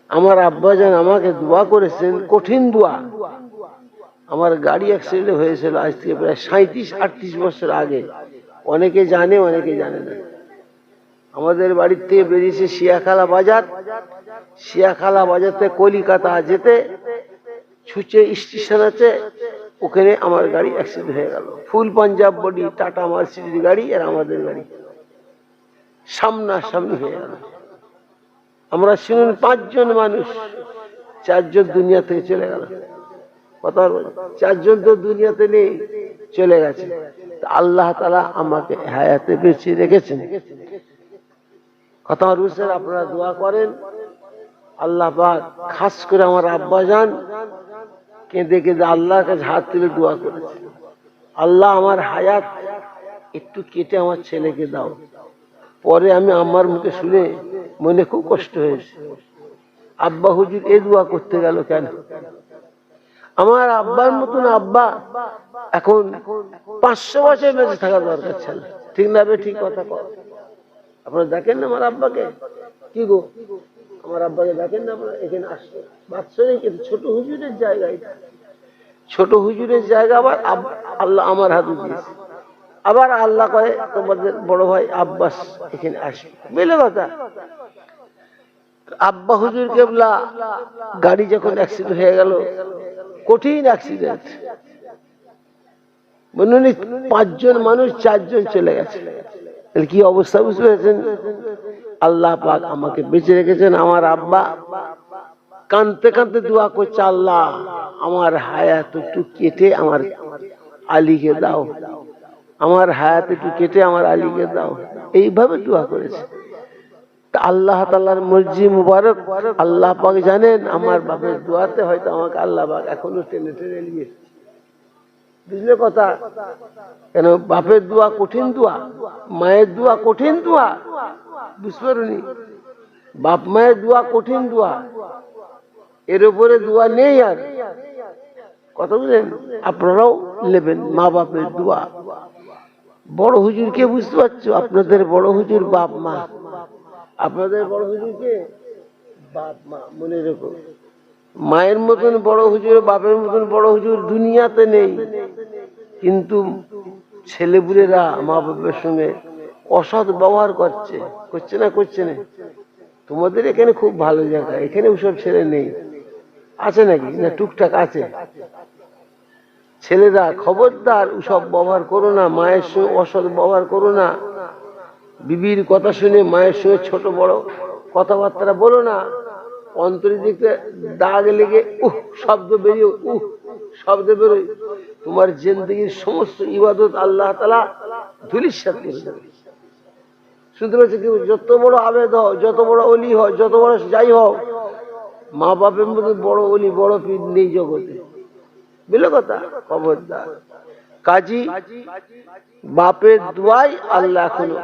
আমার আব্বাজান আমাকে দোয়া করেছেন, কঠিন দোয়া। আমার গাড়ি অ্যাক্সিডেন্ট হয়েছিল আজ থেকে প্রায় 37-38 বছর আগে। অনেকে জানে, অনেকে জানে না। আমাদের বাড়ির থেকে বেরিয়েছে শিয়াখালা বাজার, শিয়াখালা বাজার থেকে কলিকাতা যেতে ছুঁচে স্টেশন আছে, ওখানে আমার গাড়ি অ্যাক্সিডেন্ট হয়ে গেল। ফুল পাঞ্জাব বডি টাটা মার্সিডিজ গাড়ি আর আমাদের গাড়ি সামনাসামনি হয়ে গেল। আমরা শুনুন 5 জন মানুষ, 4 জন দুনিয়া থেকে চলে গেল। কথা বল, 4 জন তো দুনিয়াতে নেই, চলে গেছে। আল্লাহ তাআলা আমাকে হায়াতে বেঁচে রেখেছেন। কথা বুঝছেন? আপনারা দোয়া করেন, আল্লাহ পাক খাস করে আমার আব্বাজান কেঁদে কেঁদে আল্লাহর কাছে হাত তুলে দোয়া করেছে, আল্লাহ আমার হায়াত একটু কেটে আমার ছেলেকে দাও। পরে আমি আমার মুখে শুনে মনে খুব কষ্ট হয়েছে, আব্বা হুজুর এই দোয়া করতে গেল কেন? আমার আব্বার মতন আব্বা এখন 500 বছর বেঁচে থাকার দরকার ছিল। ঠিক না বে? ঠিক কথা কর। আপনারা দেখেন না আমার আব্বাকে? কি গো, আমার আব্বাকে দেখেন না আপনারা? এখানে আসছে বাৎসরিক ছোট হুজুরের জায়গা, এটা ছোট হুজুরের জায়গা। আবার আল্লাহ আমার হাতে দিয়েছে। আবার আল্লাহ কয়ে তোমাদের বড় ভাই আব্বাস এখানে আসবে। বুঝলে কথা? আব্বা হুজুর কেবলা গাড়ি যখন অ্যাক্সিডেন্ট হয়ে গেল, কঠিন অ্যাক্সিডেন্ট, বলুন 5 জন মানুষ 4 জন চলে গেছে। কি অবস্থা বুঝতে পেরেছেন? আল্লাহ পাক আমাকে বেঁচে রেখেছেন। আমার আব্বা কাঁদতে কাঁদতে দোয়া করছে, আল্লাহ আমার হায়াত একটু কেটে আমার আলীকে দাও, আমার হায়াত একটু কেটে আমার আলীকে দাও। এইভাবে দোয়া করেছে। আল্লাহ তাআলার মর্জি মুবারক, আল্লাহ পাক জানেন আমার বাপের দোয়াতে হয়তো আমাকে আল্লাহ পাক এখনো টেনে টেনে নিয়ে। বুঝলে কথা? কেন? বাপের দোয়া কঠিন দোয়া, মায়ের দোয়া কঠিন দোয়া। বুঝতে পারুনি? বাপ মায়ের দোয়া কঠিন দোয়া, এর উপরে দোয়া নেই আর। কথা বুঝলেন? আপনারাও নেবেন মা বাপের দোয়া। বড় হুজুরকে বুঝতে পারছো? আপনাদের বড় হুজুর বাপ মা, আপনাদের বড় হুজুরকে বাপ মা। মনে রেখো, মায়ের মতন বড় হুজুর, বাপের মতন বড় হুজুর দুনিয়াতে নেই। কিন্তু ছেলেপুলেরা মা বাপের সঙ্গে অসৎ ব্যবহার করছে, করছে না? করছে না? তোমাদের এখানে খুব ভালো জায়গা, এখানে ওসব ছেলে নেই, আছে নাকি? না টুকটাক আছে। ছেলেরা খবরদার ওসব ব্যবহার করো না, মায়ের সঙ্গে অসৎ ব্যবহার করো না। বিবির কথা শুনে মায়ের সঙ্গে ছোট বড় কথাবার্তা বলো না। অন্তরের দিকে দাগ লেগে শব্দ বেরিয়ে শব্দ বেরোয়, তোমার জিন্দেগির সমস্ত ইবাদত আল্লাহ তাআলা ধুলিস্যাৎ করে দেবে। শুনতে পাচ্ছি কি? যত বড় আবেদ হও, যত বড় অলি হও, যত বড় যাই হও, মা বাপের মধ্যে বড় অলি বড় পীর নেই জগতে। বুঝলে কথা? খবরদার। কাজী বাপের দোয়াই আল্লাহ এখনো